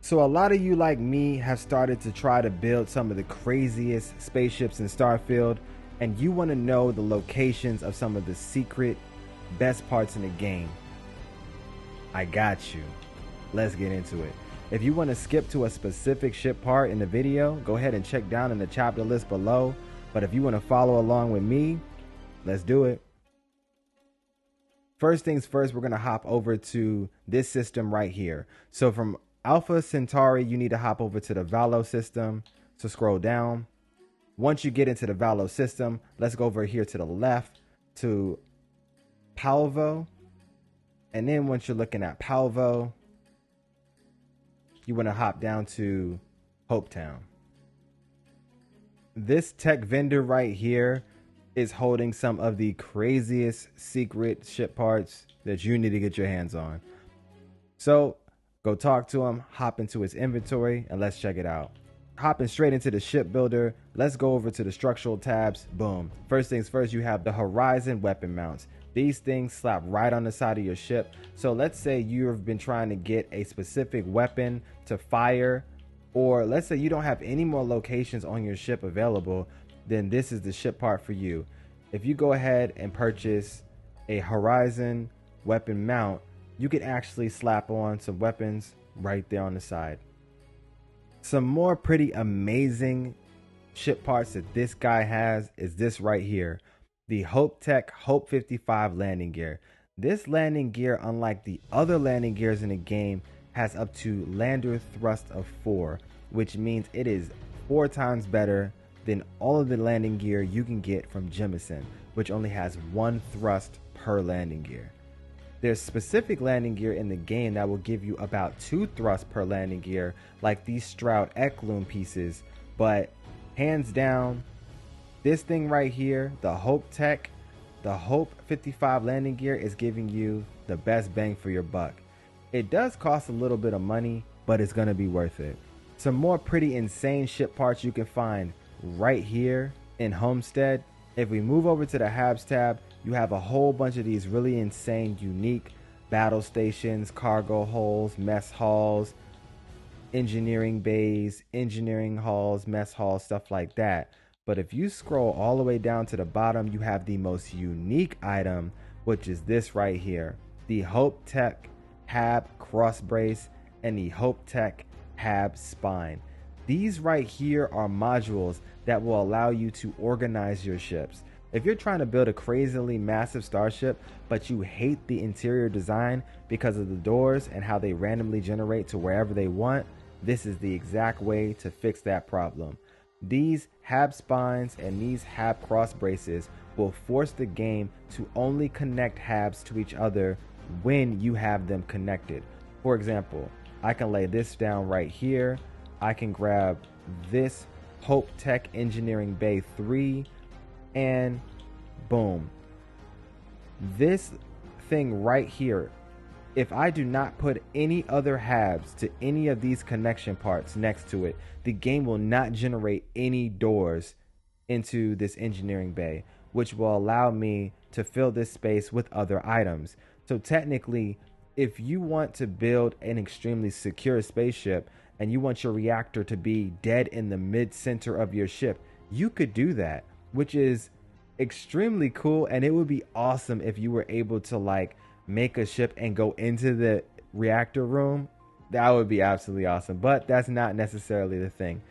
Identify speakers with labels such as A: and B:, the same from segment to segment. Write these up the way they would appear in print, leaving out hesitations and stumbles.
A: So a lot of you like me have started to try to build some of the craziest spaceships in Starfield, and you want to know the locations of some of the secret best parts in the game. I got you. Let's get into it. If you want to skip to a specific ship part in the video, go ahead and check down in the chapter list below. But if you want to follow along with me, let's do it. First things first, we're going to hop over to this system right here. So from Alpha Centauri, you need to hop over to the Valo system. So scroll down. Once you get into the Valo system, let's go over here to the left to Palvo. And then once you're looking at Palvo, you want to hop down to Hopetown. This tech vendor right here is holding some of the craziest secret ship parts that you need to get your hands on. So go talk to him, hop into his inventory, and let's check it out. Hopping straight into the shipbuilder, let's go over to the structural tabs. Boom. First things first, you have the Horizon weapon mounts. These things slap right on the side of your ship. So let's say you've been trying to get a specific weapon to fire, or let's say you don't have any more locations on your ship available, then this is the ship part for you. If you go ahead and purchase a Horizon weapon mount, you can actually slap on some weapons right there on the side. Some more pretty amazing ship parts that this guy has is this right here. The Hopetech Hope 55 landing gear. This landing gear, unlike the other landing gears in the game, has up to lander thrust of 4, which means it is 4 times better than all of the landing gear you can get from Jemison, which only has 1 thrust per landing gear. There's specific landing gear in the game that will give you about 2 thrusts per landing gear, like these Stroud Eklund pieces, but hands down, this thing right here, the Hopetech, the Hope 55 landing gear, is giving you the best bang for your buck. It does cost a little bit of money, but it's going to be worth it. Some more pretty insane ship parts you can find right here in Homestead. If we move over to the HABS tab, you have a whole bunch of these really insane, unique battle stations, cargo holds, mess halls, engineering bays, engineering halls, mess halls, stuff like that. But if you scroll all the way down to the bottom, you have the most unique item, which is this right here, the Hopetech HAB cross brace and the Hopetech HAB spine. These right here are modules that will allow you to organize your ships. If you're trying to build a crazily massive starship, but you hate the interior design because of the doors and how they randomly generate to wherever they want, this is the exact way to fix that problem. These HAB spines and these HAB cross braces will force the game to only connect HABs to each other when you have them connected. For example, I can lay this down right here. I can grab this Hopetech Engineering Bay 3 and boom. This thing right here, if I do not put any other HABs to any of these connection parts next to it, the game will not generate any doors into this engineering bay, which will allow me to fill this space with other items. So technically, if you want to build an extremely secure spaceship and you want your reactor to be dead in the mid-center of your ship, you could do that, which is extremely cool. And it would be awesome if you were able to like make a ship and go into the reactor room. That would be absolutely awesome, but that's not necessarily the thing.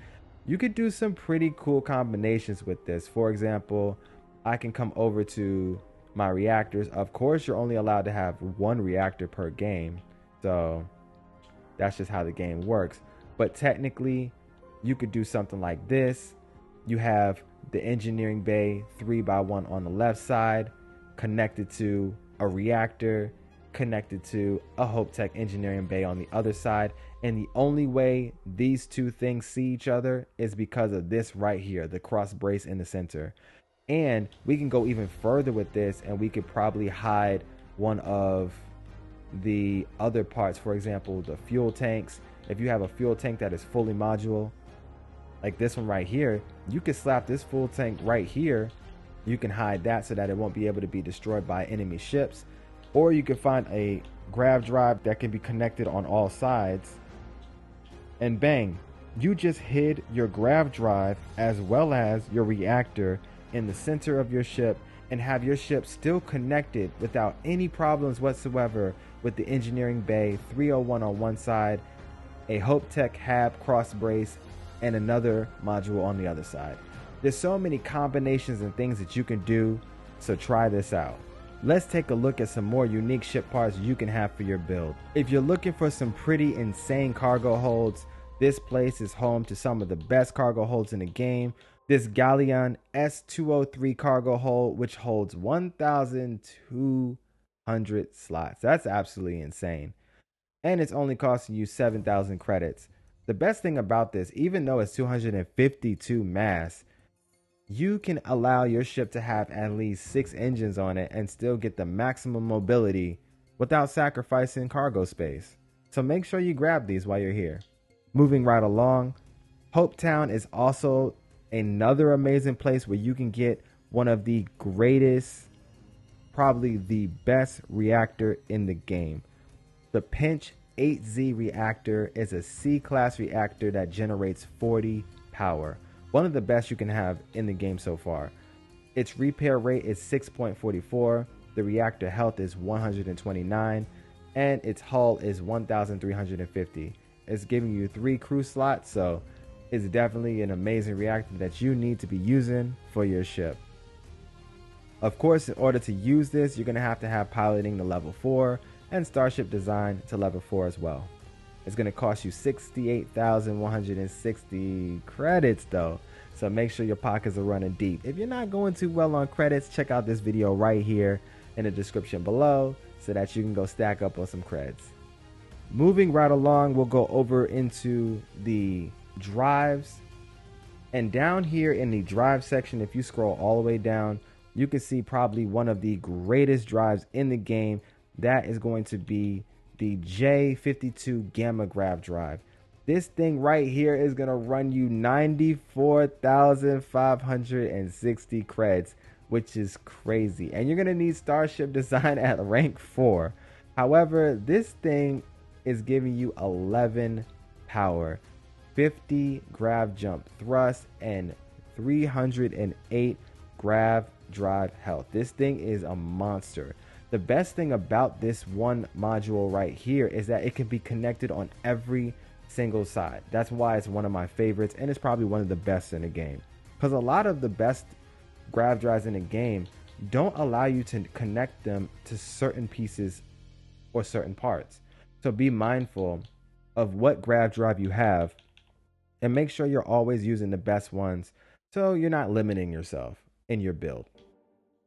A: You could do some pretty cool combinations with this. For example, I can come over to my reactors. Of course, you're only allowed to have 1 reactor per game, so that's just how the game works. But technically, you could do something like this. You have the engineering bay 3x1 on the left side, connected to a reactor, connected to a Hopetech engineering bay on the other side. And the only way these two things see each other is because of this right here, the cross brace in the center. And we can go even further with this, and we could probably hide one of the other parts. For example, the fuel tanks. If you have a fuel tank that is fully modular, like this one right here, you can slap this fuel tank right here. You can hide that so that it won't be able to be destroyed by enemy ships. Or you can find a grav drive that can be connected on all sides. And bang, you just hid your Grav drive as well as your reactor in the center of your ship and have your ship still connected without any problems whatsoever with the engineering bay 301 on one side, a Hopetech HAB cross brace, and another module on the other side. There's so many combinations and things that you can do, so try this out. Let's take a look at some more unique ship parts you can have for your build. If you're looking for some pretty insane cargo holds, this place is home to some of the best cargo holds in the game. This Galleon S203 cargo hold, which holds 1,200 slots. That's absolutely insane. And it's only costing you 7,000 credits. The best thing about this, even though it's 252 mass, you can allow your ship to have at least 6 engines on it and still get the maximum mobility without sacrificing cargo space. So make sure you grab these while you're here. Moving right along, Hopetown is also another amazing place where you can get one of the greatest, probably the best reactor in the game. The Pinch 8Z reactor is a C-class reactor that generates 40 power. One of the best you can have in the game so far. Its repair rate is 6.44, the reactor health is 129, and its hull is 1,350. It's giving you 3 crew slots, so it's definitely an amazing reactor that you need to be using for your ship. Of course, in order to use this, you're going to have piloting to level 4 and starship design to level 4 as well. It's going to cost you 68,160 credits though, so make sure your pockets are running deep. If you're not going too well on credits, check out this video right here in the description below so that you can go stack up on some creds. Moving right along, we'll go over into the drives. And down here in the drive section, if you scroll all the way down, you can see probably one of the greatest drives in the game. That is going to be the J52 Gamma Grav drive. This thing right here is going to run you 94,560 creds, which is crazy. And you're going to need starship design at rank 4. However, this thing is giving you 11 power, 50 Grav jump thrust, and 308 Grav drive health. This thing is a monster. The best thing about this one module right here is that it can be connected on every single side. That's why it's one of my favorites, and it's probably one of the best in the game. Because a lot of the best Grav drives in the game don't allow you to connect them to certain pieces or certain parts. So be mindful of what Grav drive you have and make sure you're always using the best ones so you're not limiting yourself in your build.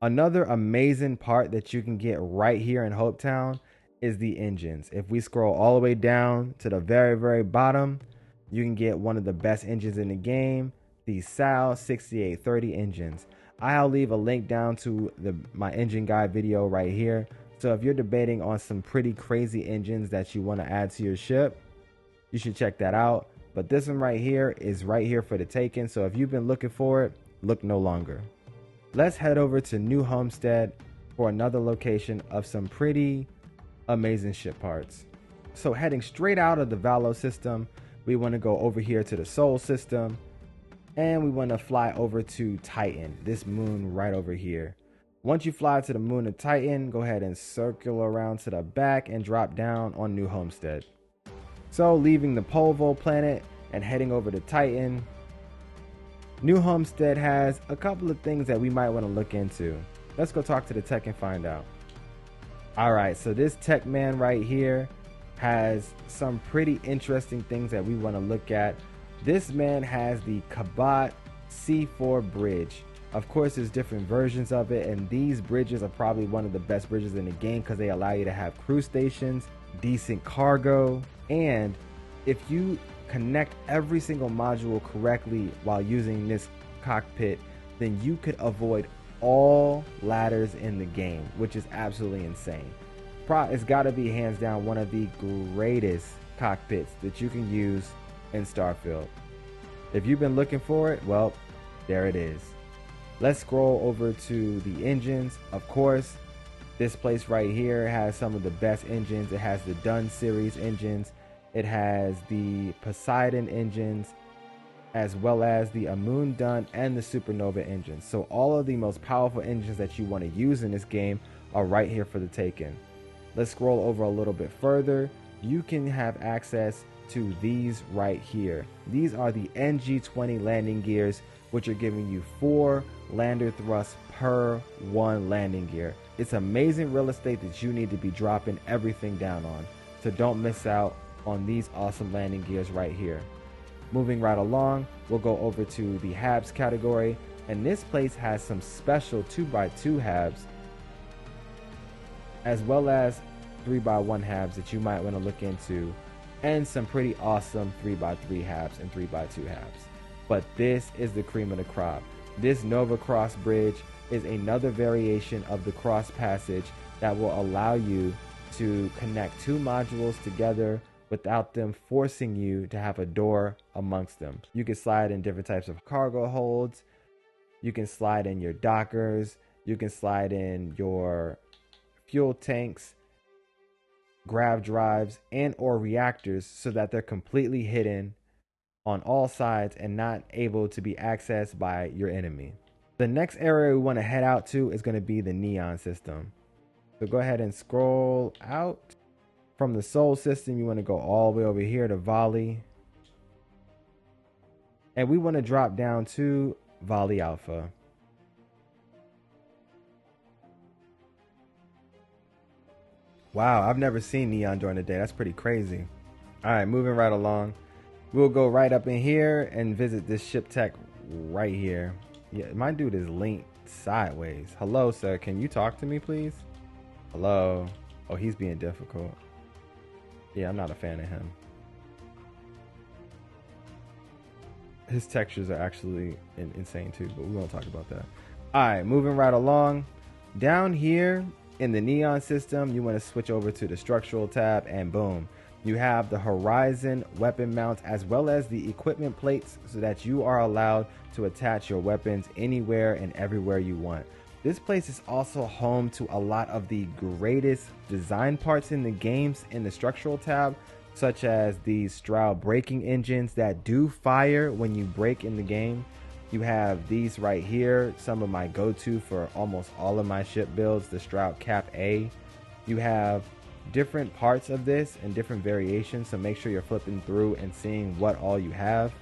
A: Another amazing part that you can get right here in Hopetown is the engines. If we scroll all the way down to the very bottom, you can get one of the best engines in the game, the SAL 6830 engines. I'll leave a link down to my engine guide video right here. So if you're debating on some pretty crazy engines that you want to add to your ship, you should check that out. But this one right here is right here for the taking. So if you've been looking for it, look no longer. Let's head over to New Homestead for another location of some pretty amazing ship parts. So heading straight out of the Valo system, we want to go over here to the Sol system, and we want to fly over to Titan, this moon right over here. Once you fly to the moon of Titan, go ahead and circle around to the back and drop down on New Homestead. So leaving the Polvo planet and heading over to Titan, New Homestead has a couple of things that we might want to look into. Let's go talk to the tech and find out. Alright, so this tech man right here has some pretty interesting things that we want to look at. This man has the Cabot C4 Bridge. Of course, there's different versions of it, and these bridges are probably one of the best bridges in the game because they allow you to have crew stations, decent cargo, and if you connect every single module correctly while using this cockpit, then you could avoid all ladders in the game, which is absolutely insane. It's got to be hands down one of the greatest cockpits that you can use in Starfield. If you've been looking for it, well, there it is. Let's scroll over to the engines. Of course, this place right here has some of the best engines. It has the Dun series engines. It has the Poseidon engines, as well as the Amundun and the Supernova engines. So all of the most powerful engines that you want to use in this game are right here for the taking. Let's scroll over a little bit further. You can have access to these right here. These are the NG-20 landing gears, which are giving you 4 lander thrusts per 1 landing gear. It's amazing real estate that you need to be dropping everything down on. So don't miss out on these awesome landing gears right here. Moving right along, we'll go over to the HABS category, and this place has some special 2x2 HABS, as well as 3x1 HABS that you might want to look into, and some pretty awesome 3x3 HABS and 3x2 HABS. But this is the cream of the crop. This Nova Cross Bridge is another variation of the cross passage that will allow you to connect 2 modules together without them forcing you to have a door amongst them. You can slide in different types of cargo holds. You can slide in your dockers. You can slide in your fuel tanks, grav drives, and or reactors, so that they're completely hidden on all sides and not able to be accessed by your enemy. The next area we want to head out to is going to be the neon system. So go ahead and scroll out. From the Sol system, you want to go all the way over here to Volley. And we want to drop down to Volley Alpha. Wow, I've never seen neon during the day. That's pretty crazy. All right, moving right along. We'll go right up in here and visit this ship tech right here. Yeah, my dude is linked sideways. Hello, sir. Can you talk to me, please? Hello. Oh, he's being difficult. Yeah, I'm not a fan of him. His textures are actually insane too, but we won't talk about that. All right, moving right along. Down here in the neon system, you want to switch over to the structural tab, and boom, you have the horizon weapon mounts as well as the equipment plates, so that you are allowed to attach your weapons anywhere and everywhere you want. This place is also home to a lot of the greatest design parts in the games in the structural tab, such as these Stroud braking engines that do fire when you brake in the game. You have these right here, some of my go-to for almost all of my ship builds, the Stroud Cap A. You have different parts of this and different variations, so make sure you're flipping through and seeing what all you have.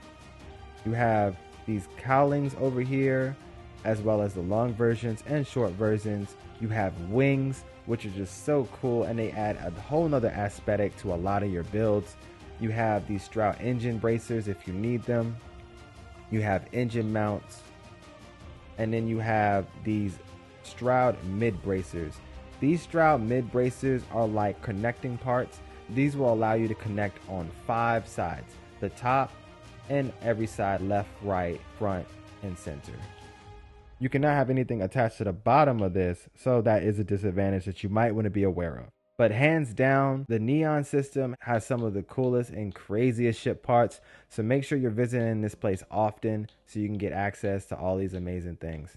A: You have these cowlings over here, as well as the long versions and short versions. You have wings, which are just so cool, and they add a whole nother aesthetic to a lot of your builds. You have these Stroud engine bracers if you need them. You have engine mounts, and then you have these Stroud mid bracers. These Stroud mid bracers are like connecting parts. These will allow you to connect on 5 sides, the top and every side, left, right, front, and center. You cannot have anything attached to the bottom of this, so that is a disadvantage that you might want to be aware of. But hands down, the neon system has some of the coolest and craziest ship parts, so make sure you're visiting this place often so you can get access to all these amazing things.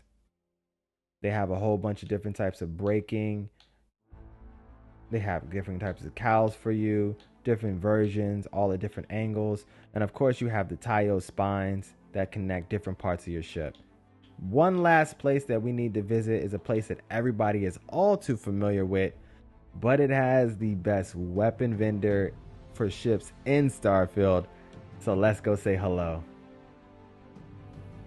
A: They have a whole bunch of different types of braking. They have different types of cowls for you, different versions, all at different angles. And of course, you have the Tayo spines that connect different parts of your ship. One last place that we need to visit is a place that everybody is all too familiar with, but it has the best weapon vendor for ships in Starfield. So let's go say hello.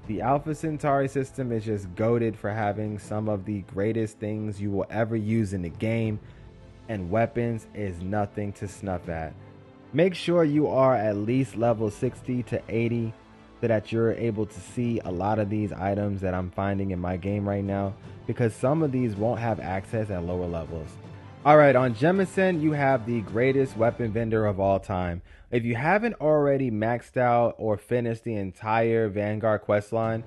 A: The Alpha Centauri system is just goated for having some of the greatest things you will ever use in the game, and weapons is nothing to snuff at. Make sure you are at least level 60 to 80 so that you're able to see a lot of these items that I'm finding in my game right now, because some of these won't have access at lower levels. Alright, on Jemison, you have the greatest weapon vendor of all time. If you haven't already maxed out or finished the entire Vanguard questline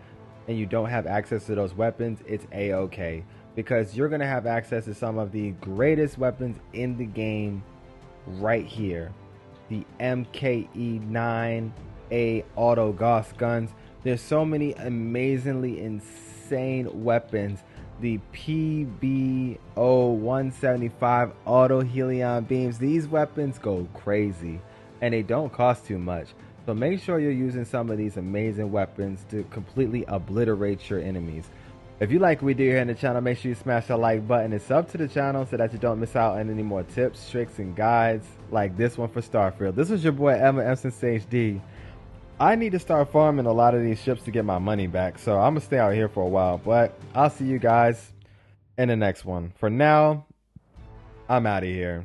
A: and you don't have access to those weapons, it's a-okay, because you're going to have access to some of the greatest weapons in the game right here. The MKE-9A auto Gauss guns. There's so many amazingly insane weapons. The PBO-175 auto Helion beams. These weapons go crazy. and they don't cost too much. So make sure you're using some of these amazing weapons to completely obliterate your enemies. If you like what we do here in the channel, make sure you smash that like button and sub to the channel so that you don't miss out on any more tips, tricks, and guides like this one for Starfield. This was your boy Emma HD. I need to start farming a lot of these ships to get my money back, so I'm going to stay out here for a while. But I'll see you guys in the next one. For now, I'm out of here.